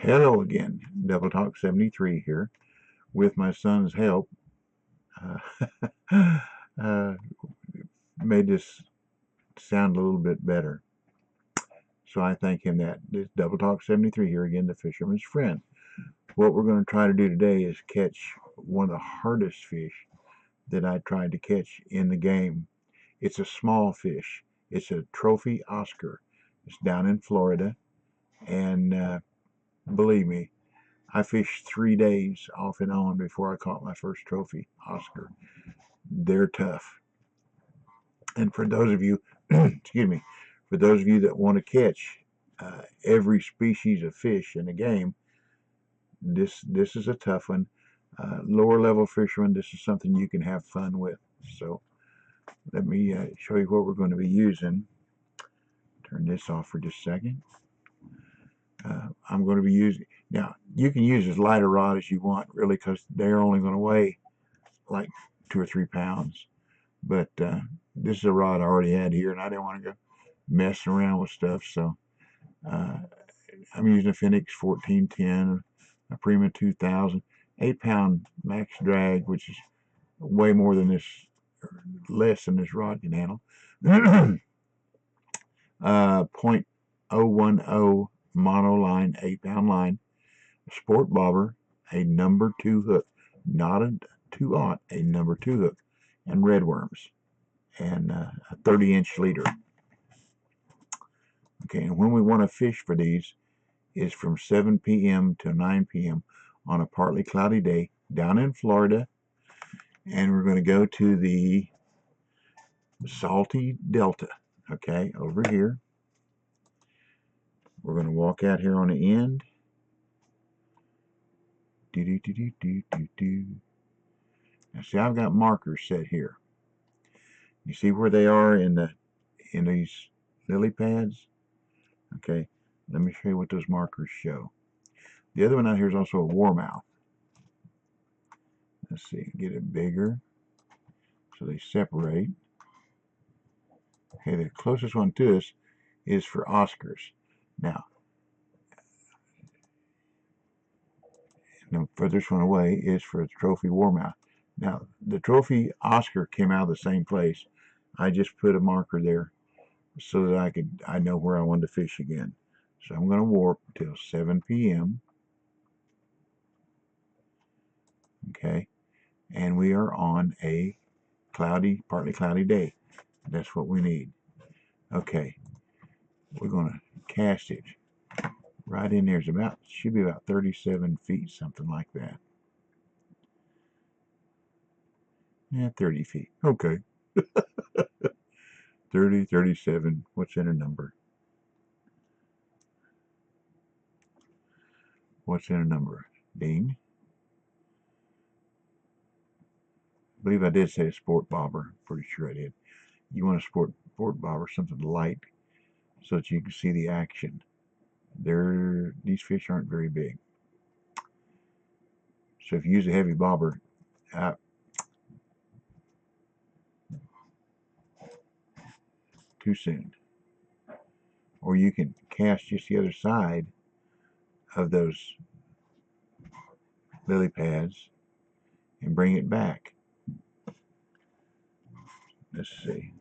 Hello again, Double Talk 73 here. With my son's help, uh, uh, made this sound a little bit better. So I thank him that. This Double Talk 73 here again, the fisherman's friend. What we're going to try to do today is catch one of the hardest fish that I tried to catch in the game. It's a small fish. It's a trophy Oscar. It's down in Florida, and believe me, I fished 3 days off and on before I caught my first trophy Oscar. They're tough. And for those of you, excuse me, for those of you that want to catch every species of fish in the game, this is a tough one. Lower level fishermen, this is something you can have fun with. So let me show you what we're going to be using. Turn this off for just a second. I'm going to be using, now you can use as light a rod as you want, really, because they're only going to weigh like 2 or 3 pounds. But this is a rod I already had here, and I didn't want to go messing around with stuff. So I'm using a Phoenix 1410, a Prima 2000, 8-pound max drag, which is way more than this, less than this rod can handle. 0.010 mono line, 8-pound line, sport bobber, a number 2 hook, not a 2/0, a number 2 hook, and red worms, and a 30-inch leader. Okay, and when we want to fish for these is from 7 p.m. to 9 p.m. on a partly cloudy day down in Florida, and we're going to go to the Salty Delta. Okay, over here. We're going to walk out here on the end. Now see, I've got markers set here. You see where they are in these lily pads? Okay, let me show you what those markers show. The other one out here is also a warmouth. Let's see, get it bigger so they separate. Okay, the closest one to us is for Oscars. Now, the furthest one away is for the trophy warmouth. Now, the trophy Oscar came out of the same place. I just put a marker there so that I know where I wanted to fish again. So I'm going to warp till 7 p.m. Okay, and we are on a cloudy, partly cloudy day. That's what we need. Okay, we're going to cast it right in there. Should be about 37 feet, something like that. Yeah, 30 feet. Okay. 30, 37. What's in a number? What's in a number? Ding. I believe I did say a sport bobber. Pretty sure I did. You want a sport bobber, something light, so that you can see the action. These fish aren't very big. So if you use a heavy bobber, too soon. Or you can cast just the other side of those lily pads and bring it back. Let's see.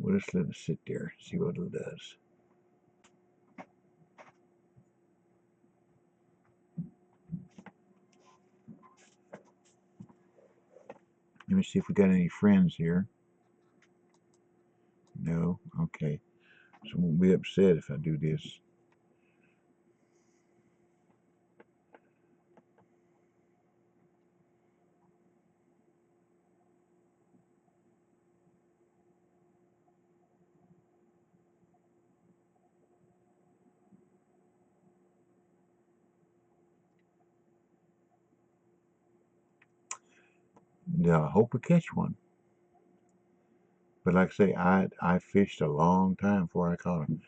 We'll just let it sit there, see what it does. Let me see if we got any friends here. No? Okay. So I won't be upset if I do this. Now, I hope we catch one. But like I say, I fished a long time before I caught him.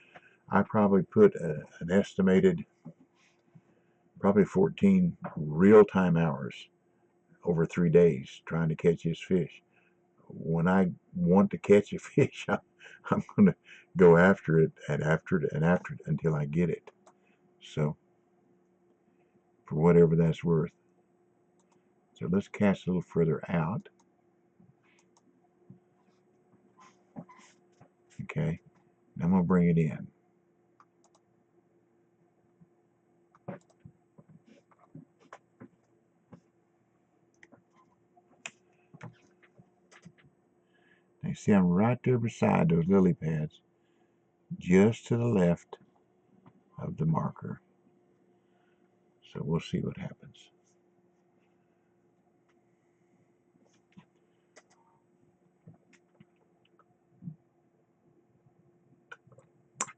I probably put an estimated probably 14 real-time hours over 3 days trying to catch this fish. when I want to catch a fish, I'm going to go after it and after it and after it until I get it. So, for whatever that's worth. So let's cast a little further out. Okay, now I'm going to bring it in. Now you see I'm right there beside those lily pads, just to the left of the marker. So we'll see what happens.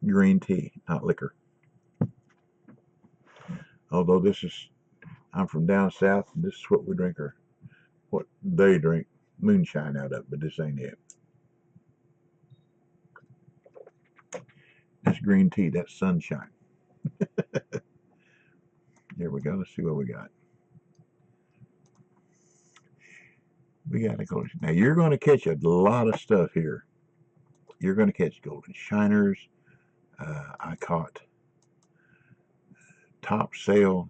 Green tea, not liquor. Although I'm from down south, and this is what we drink, or what they drink moonshine out of, but this ain't it. That's green tea, that's sunshine. There we go, let's see what we got. We got a golden. Now you're going to catch a lot of stuff here. You're going to catch golden shiners. I caught topsail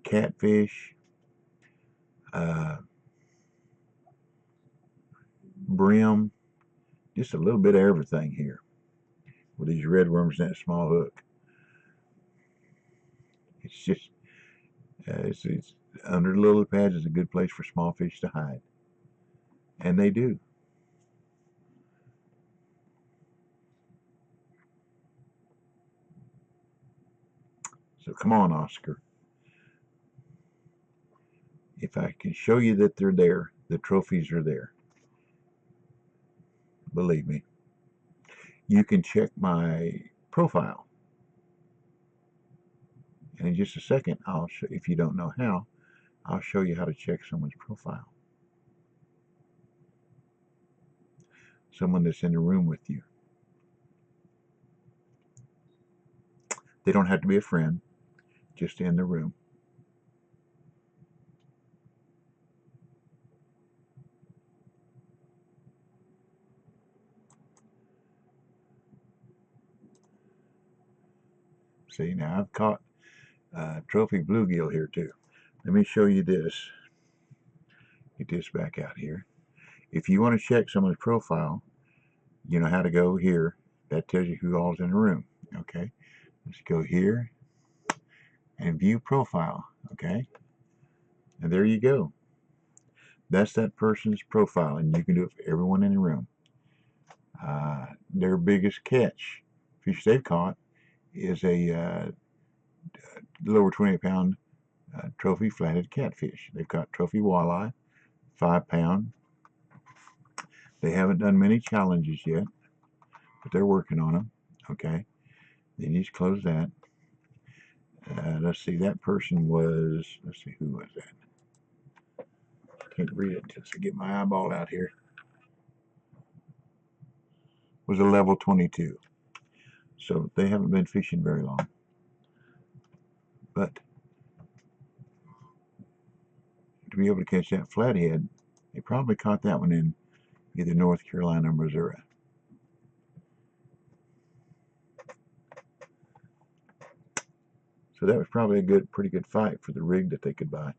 catfish, brim, just a little bit of everything here with these red worms and that small hook. It's just, it's under the lily pads is a good place for small fish to hide, and they do. So come on, Oscar. If I can show you that they're there, the trophies are there. Believe me. You can check my profile. And in just a second, I'll show, if you don't know how, I'll show you how to check someone's profile. Someone that's in the room with you. They don't have to be a friend, just in the room. See, now I've caught trophy bluegill here too. Let me show you this. Get this back out here. If you want to check someone's profile, you know how to go here. That tells you who all's in the room. Okay, let's go here and view profile. Okay, and there you go. That's that person's profile, and you can do it for everyone in the room. Their biggest catch, fish they've caught, is a little over 20-pound trophy flathead catfish. They've caught trophy walleye, 5-pound. They haven't done many challenges yet, but they're working on them. Okay, then you just close that. Let's see, that person was, let's see, who was that? Can't read it until I get my eyeball out here. Was a level 22. So they haven't been fishing very long. But to be able to catch that flathead, they probably caught that one in either North Carolina or Missouri. So that was probably a pretty good fight for the rig that they could buy.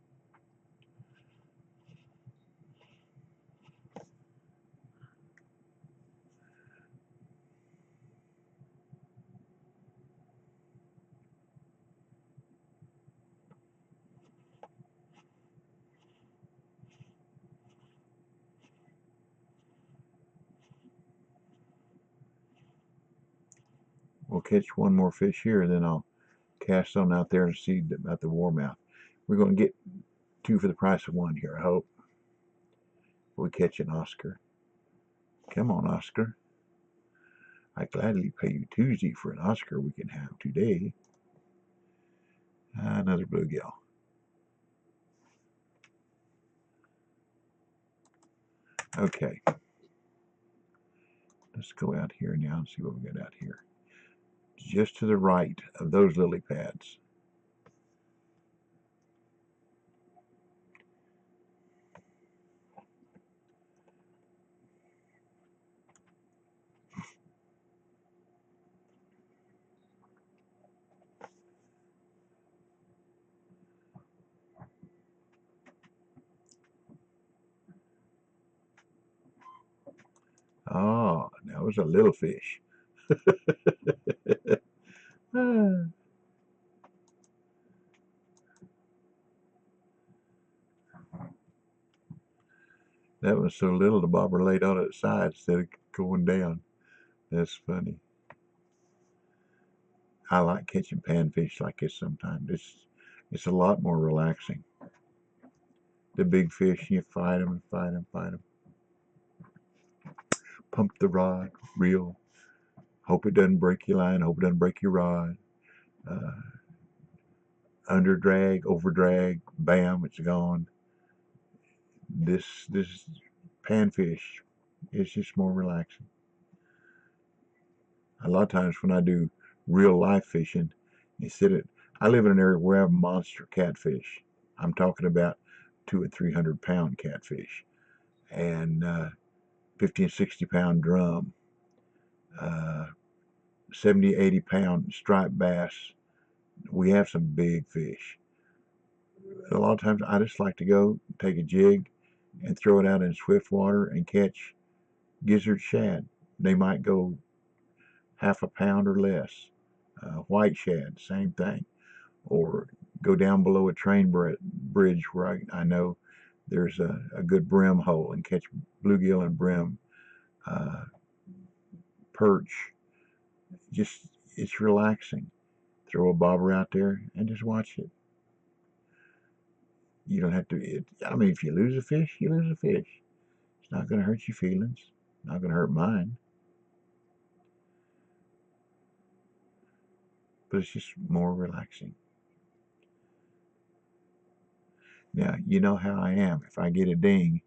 We'll catch one more fish here, then I'll cast on out there and see about the Warmouth. We're going to get 2 for the price of 1 here, I hope. We catch an Oscar. Come on, Oscar. I'd gladly pay you Tuesday for an Oscar we can have today. Another bluegill. Okay. Let's go out here now and see what we got out here. Just to the right of those lily pads. Oh, that was a little fish. Ah, that was so little the bobber laid on its side instead of going down. That's funny. I like catching panfish like this sometimes. It's a lot more relaxing. The big fish, you fight them and fight them, fight them. Pump the rod, reel. Hope it doesn't break your line. Hope it doesn't break your rod. Uh, Under drag, over drag, bam, it's gone. This panfish is just more relaxing. A lot of times when I do real life fishing, I live in an area where I have monster catfish. I'm talking about 200 and 300 pound catfish and 50 and 60 pound drum, uh, 70, 80 pound striped bass. We have some big fish. A lot of times I just like to go take a jig and throw it out in swift water and catch gizzard shad. They might go half a pound or less. White shad, same thing. Or go down below a train bridge where I know there's a good brim hole and catch bluegill and brim, uh, perch. Just, it's relaxing. Throw a bobber out there and just watch it. You don't have to, I mean, if you lose a fish, you lose a fish. It's not going to hurt your feelings. Not going to hurt mine. But it's just more relaxing. Now, you know how I am. If I get a ding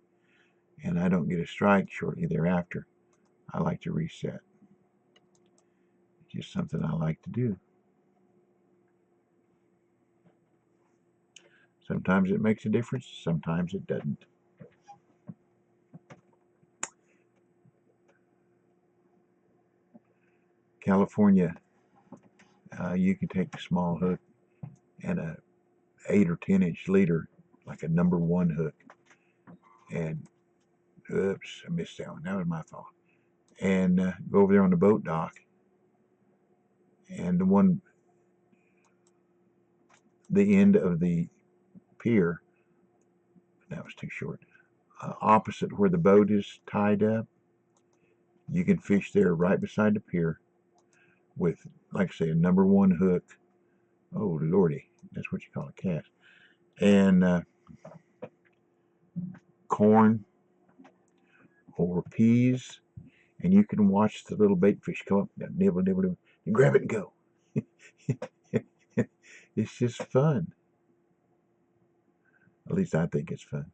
and I don't get a strike shortly thereafter, I like to reset. It's just something I like to do. Sometimes it makes a difference, sometimes it doesn't. California, you can take a small hook and a 8 or 10 inch leader, like a #1 hook, and oops, I missed that one. That was my fault. And go over there on the boat dock, and the end of the pier, that was too short, opposite where the boat is tied up, you can fish there right beside the pier with, like I say, a #1 hook. Oh lordy, that's what you call a cast. And corn or peas, and you can watch the little bait fish come up, nibble, nibble, nibble, and grab it and go. It's just fun. At least I think it's fun.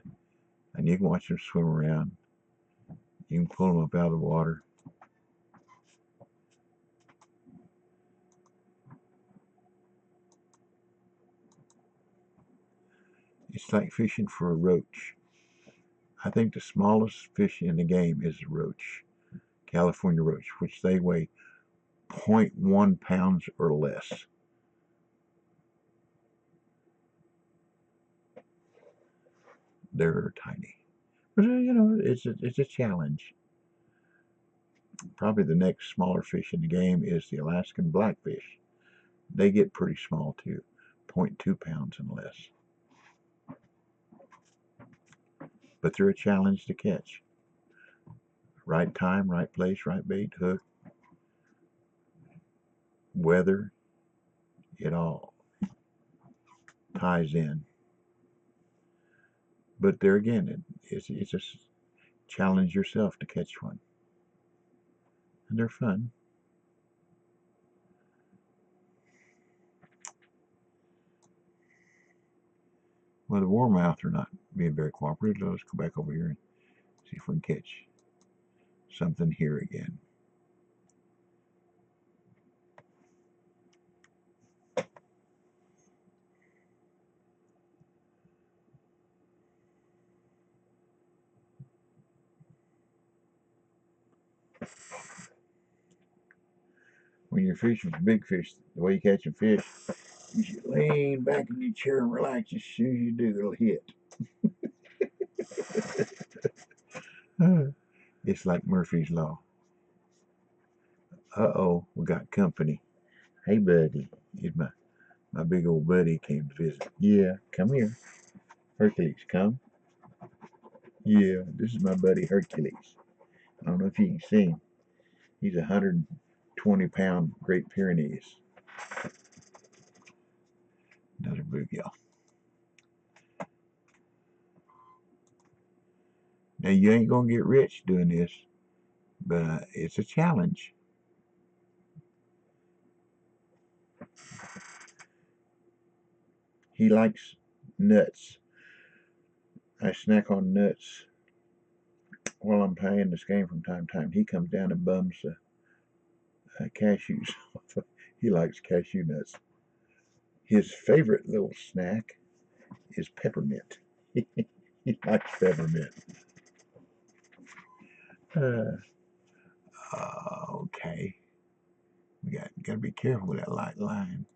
And you can watch them swim around. You can pull them up out of the water. It's like fishing for a roach. I think the smallest fish in the game is a roach, California roach, which they weigh 0.1 pounds or less. They're tiny. But, you know, it's a challenge. Probably the next smaller fish in the game is the Alaskan blackfish. They get pretty small too, 0.2 pounds and less. But they're a challenge to catch. Right time, right place, right bait, hook, weather, it all ties in. But there again, it's a challenge yourself to catch one. And they're fun. Well, the warmouth are not being very cooperative. Let's go back over here and see if we can catch something here again. When you're fishing for big fish, the way you catch a fish, you should lean back in your chair and relax. As soon as you do, it'll hit. It's like Murphy's Law. Uh-oh, we got company. Hey, buddy. Here's my big old buddy came to visit. Yeah, come here. Hercules, come. Yeah, this is my buddy Hercules. I don't know if you can see him. He's a 120-pound Great Pyrenees. Another bluegill. Now, you ain't going to get rich doing this, but it's a challenge. He likes nuts. I snack on nuts while I'm playing this game from time to time. He comes down and bums cashews. He likes cashew nuts. His favorite little snack is peppermint. He likes peppermint. Okay. We got to be careful with that light line.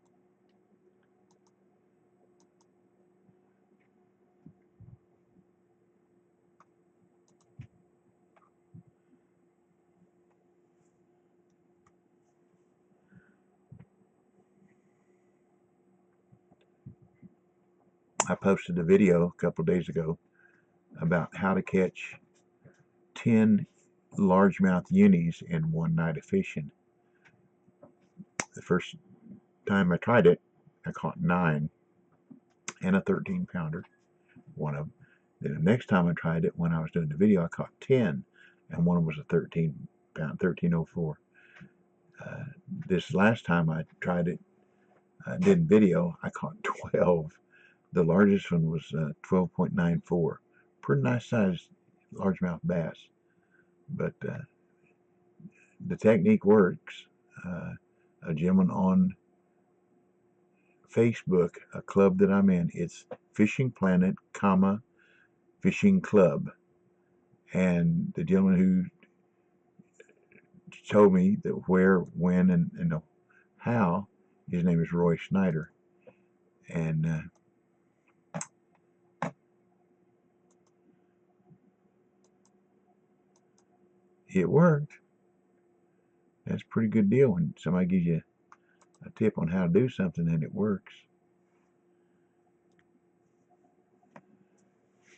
I posted a video a couple of days ago about how to catch 10 largemouth unis in one night of fishing. The first time I tried it, I caught 9 and a 13-pounder, one of them. Then the next time I tried it, when I was doing the video, I caught 10, and one of them was a 13-pound, 1304. This last time I tried it, did video, I caught 12. The largest one was 12.94. Pretty nice sized largemouth bass. But the technique works. A gentleman on Facebook, a club that I'm in, it's Fishing Planet, Fishing Club. And the gentleman who told me the where, when, and the how, his name is Roy Schneider. And it worked. That's a pretty good deal when somebody gives you a tip on how to do something and it works.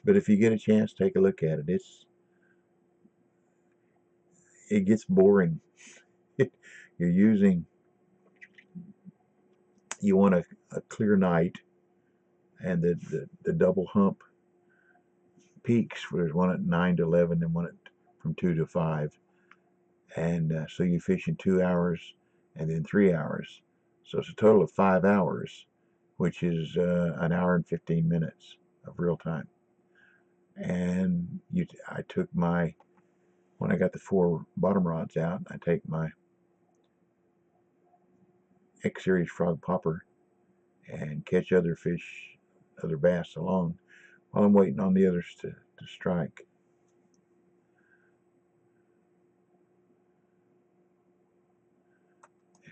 But if you get a chance, take a look at it. It gets boring. You want a clear night, and the double hump peaks. There's one at 9 to 11 and one from 2 to 5. And so you fish in 2 hours and then 3 hours. So it's a total of 5 hours, which is an hour and 15 minutes of real time. And I took when I got the 4 bottom rods out, I take my X-Series frog popper and catch other fish, other bass along while I'm waiting on the others to strike.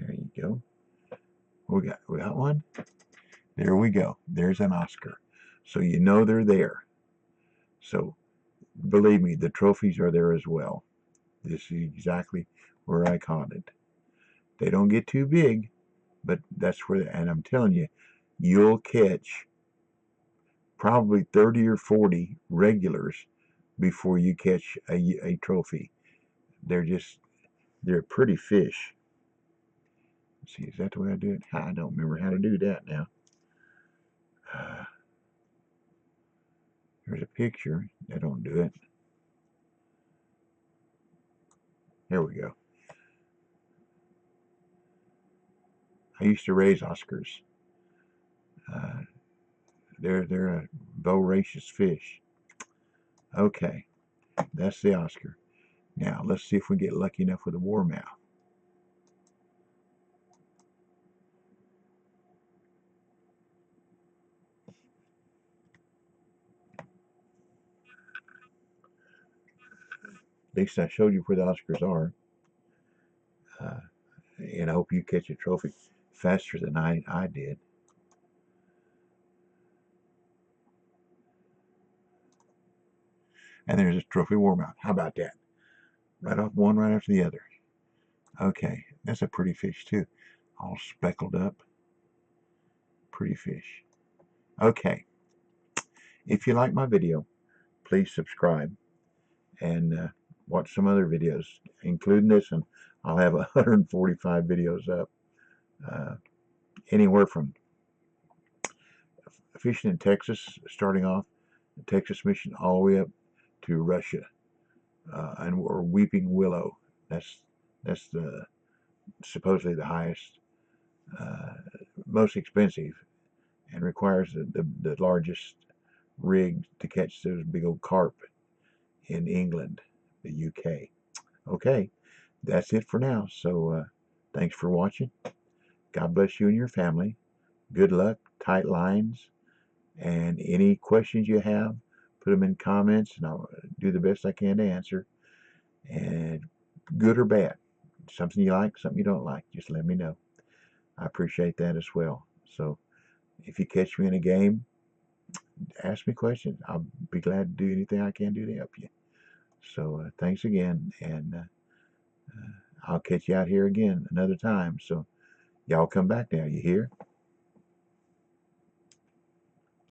There you go. We got one. There we go. There's an Oscar. So you know they're there. So believe me, the trophies are there as well. This is exactly where I caught it. They don't get too big, but that's where, and I'm telling you, you'll catch probably 30 or 40 regulars before you catch a trophy. They're pretty fish. Let's see, is that the way I do it? I don't remember how to do that now. There's a picture. I don't do it. There we go. I used to raise Oscars. They're a voracious fish. Okay, that's the Oscar. Now let's see if we get lucky enough with a warmouth. At least I showed you where the Oscars are. And I hope you catch a trophy faster than I did. And there's a trophy warmouth. How about that? Right off one right after the other. Okay, That's a pretty fish too. All speckled up. Pretty fish. Okay. If you like my video, please subscribe and watch some other videos, including this one. I'll have 145 videos up. Anywhere from fishing in Texas, starting off, the Texas mission, all the way up to Russia, or Weeping Willow. That's the supposedly the highest, uh, most expensive, and requires the largest rig to catch those big old carp in England, the UK. Okay, that's it for now. So thanks for watching. God bless you and your family. Good luck, tight lines, and any questions you have, put them in comments, and I'll do the best I can to answer. And good or bad, something you like, something you don't like, just let me know. I appreciate that as well. So if you catch me in a game, ask me questions. I'll be glad to do anything I can do to help you. So thanks again, and I'll catch you out here again another time. So y'all come back now, you hear?